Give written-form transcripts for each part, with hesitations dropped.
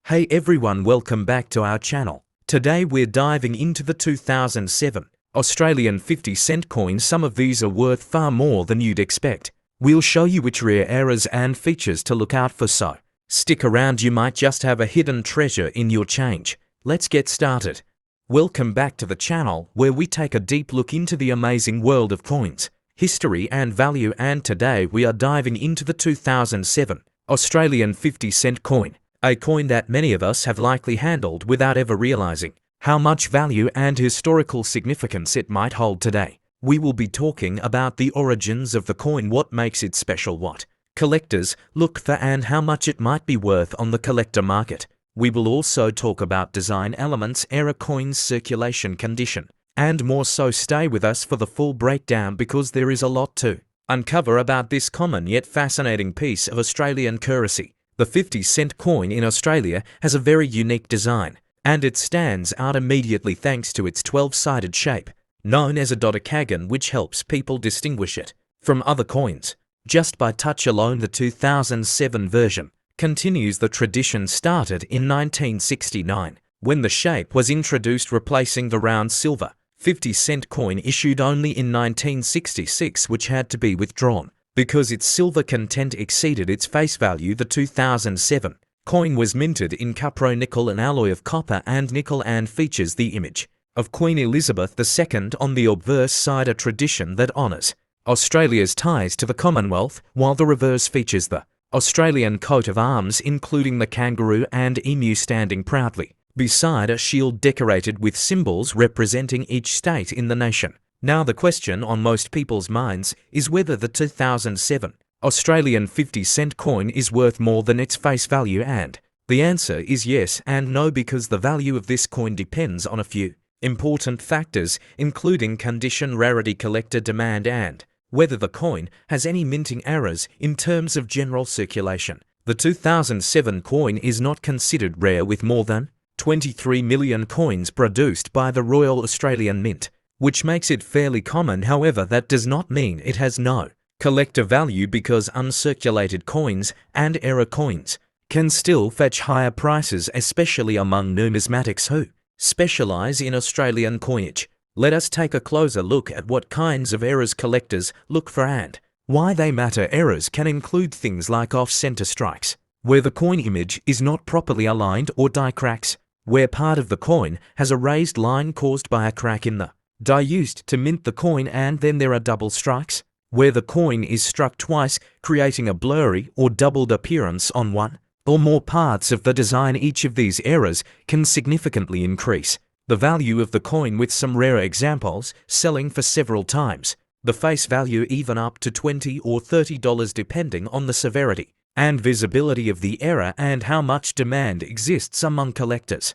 Hey everyone, welcome back to our channel. Today we're diving into the 2007 Australian 50-cent coin. Some of these are worth far more than you'd expect. We'll show you which rare errors and features to look out for, so stick around, you might just have a hidden treasure in your change. Let's get started. Welcome back to the channel where we take a deep look into the amazing world of coins, history and value, and today we are diving into the 2007 Australian 50-cent coin. A coin that many of us have likely handled without ever realizing how much value and historical significance it might hold today. We will be talking about the origins of the coin, what makes it special, what collectors look for, and how much it might be worth on the collector market. We will also talk about design elements, era, coins, circulation condition, and more, so stay with us for the full breakdown because there is a lot to uncover about this common yet fascinating piece of Australian currency. The 50-cent coin in Australia has a very unique design, and it stands out immediately thanks to its 12-sided shape, known as a dodecagon, which helps people distinguish it from other coins just by touch alone. The 2007 version continues the tradition started in 1969, when the shape was introduced, replacing the round silver 50-cent coin issued only in 1966, which had to be withdrawn because its silver content exceeded its face value. The 2007 coin was minted in cupro-nickel, an alloy of copper and nickel, and features the image of Queen Elizabeth II on the obverse side, a tradition that honours Australia's ties to the Commonwealth, while the reverse features the Australian coat of arms, including the kangaroo and emu standing proudly beside a shield decorated with symbols representing each state in the nation. Now, the question on most people's minds is whether the 2007 Australian 50-cent coin is worth more than its face value, and the answer is yes and no, because the value of this coin depends on a few important factors, including condition, rarity, collector demand, and whether the coin has any minting errors. In terms of general circulation, the 2007 coin is not considered rare, with more than 23 million coins produced by the Royal Australian Mint, which makes it fairly common. However, that does not mean it has no collector value, because uncirculated coins and era coins can still fetch higher prices, especially among numismatics who specialize in Australian coinage. Let us take a closer look at what kinds of errors collectors look for and why they matter. Errors can include things like off-center strikes, where the coin image is not properly aligned, or die cracks, where part of the coin has a raised line caused by a crack in the die used to mint the coin. And then there are double strikes, where the coin is struck twice, creating a blurry or doubled appearance on one or more parts of the design. Each of these errors can significantly increase the value of the coin, with some rare examples selling for several times the face value, even up to $20 or $30, depending on the severity and visibility of the error and how much demand exists among collectors.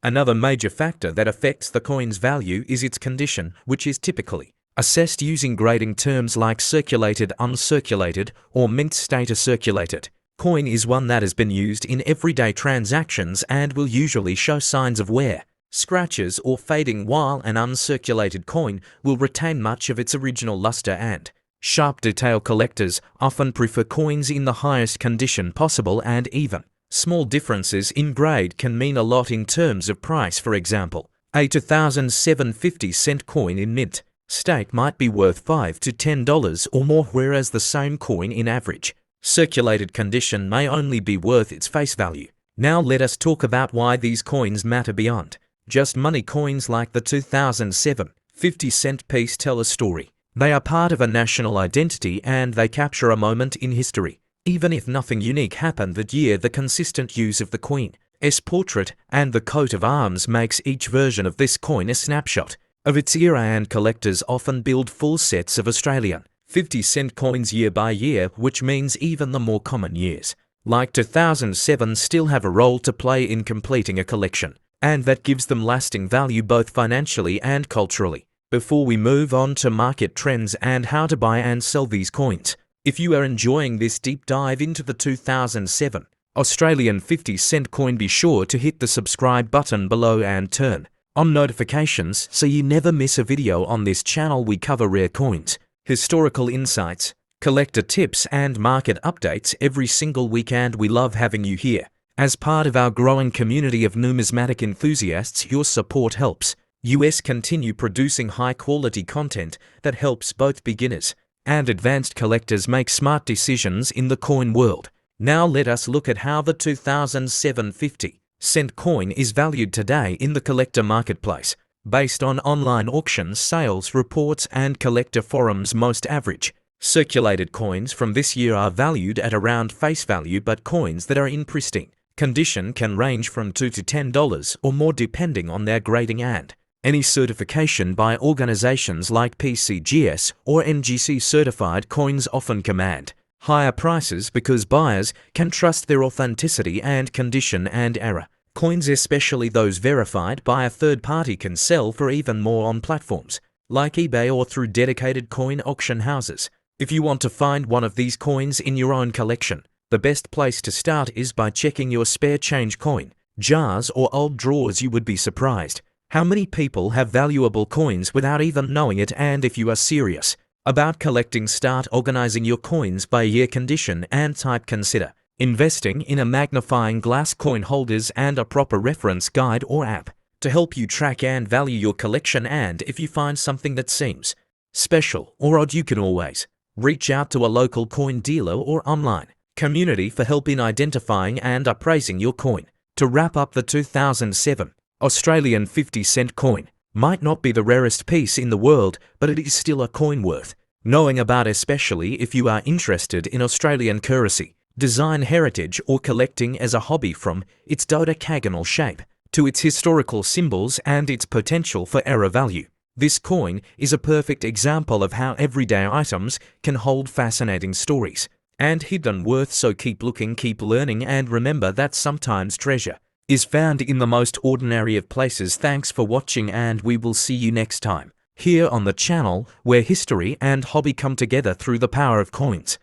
Another major factor that affects the coin's value is its condition, which is typically assessed using grading terms like circulated, uncirculated, or mint state. A circulated coin is one that has been used in everyday transactions and will usually show signs of wear, scratches, or fading, while an uncirculated coin will retain much of its original luster and sharp detail. Collectors often prefer coins in the highest condition possible, and even small differences in grade can mean a lot in terms of price. For example, a 2007 50-cent coin in mint state might be worth $5 to $10 or more, whereas the same coin in average circulated condition may only be worth its face value. Now let us talk about why these coins matter beyond just money. Coins like the 2007 50-cent piece tell a story. They are part of a national identity and they capture a moment in history. Even if nothing unique happened that year, the consistent use of the Queen's portrait and the coat of arms makes each version of this coin a snapshot of its era, and collectors often build full sets of Australian 50-cent coins year by year, which means even the more common years, like 2007, still have a role to play in completing a collection, and that gives them lasting value both financially and culturally. Before we move on to market trends and how to buy and sell these coins, if you are enjoying this deep dive into the 2007 Australian 50-cent coin, be sure to hit the subscribe button below and turn on notifications so you never miss a video on this channel. We cover rare coins, historical insights, collector tips, and market updates every single week, and we love having you here. As part of our growing community of numismatic enthusiasts, your support helps us continue producing high-quality content that helps both beginners and advanced collectors make smart decisions in the coin world. Now let us look at how the 2007 50-cent coin is valued today in the collector marketplace. Based on online auctions, sales reports, and collector forums, most average circulated coins from this year are valued at around face value, but coins that are in pristine condition can range from $2 to $10 or more depending on their grading and any certification by organizations like PCGS or NGC. Certified coins often command higher prices because buyers can trust their authenticity and condition, and error coins, especially those verified by a third party, can sell for even more on platforms like eBay or through dedicated coin auction houses. If you want to find one of these coins in your own collection, the best place to start is by checking your spare change coin jars or old drawers. You would be surprised how many people have valuable coins without even knowing it. And if you are serious about collecting, start organizing your coins by year, condition, and type. Consider investing in a magnifying glass, coin holders, and a proper reference guide or app to help you track and value your collection. And if you find something that seems special or odd, you can always reach out to a local coin dealer or online community for help in identifying and appraising your coin. To wrap up, the 2007 Australian 50-cent coin might not be the rarest piece in the world, but it is still a coin worth knowing about, especially if you are interested in Australian currency, design, heritage, or collecting as a hobby. From its dodecagonal shape to its historical symbols and its potential for era value, this coin is a perfect example of how everyday items can hold fascinating stories and hidden worth. So keep looking, keep learning, and remember that sometimes treasure is found in the most ordinary of places. Thanks for watching, and we will see you next time here on the channel, where history and hobby come together through the power of coins.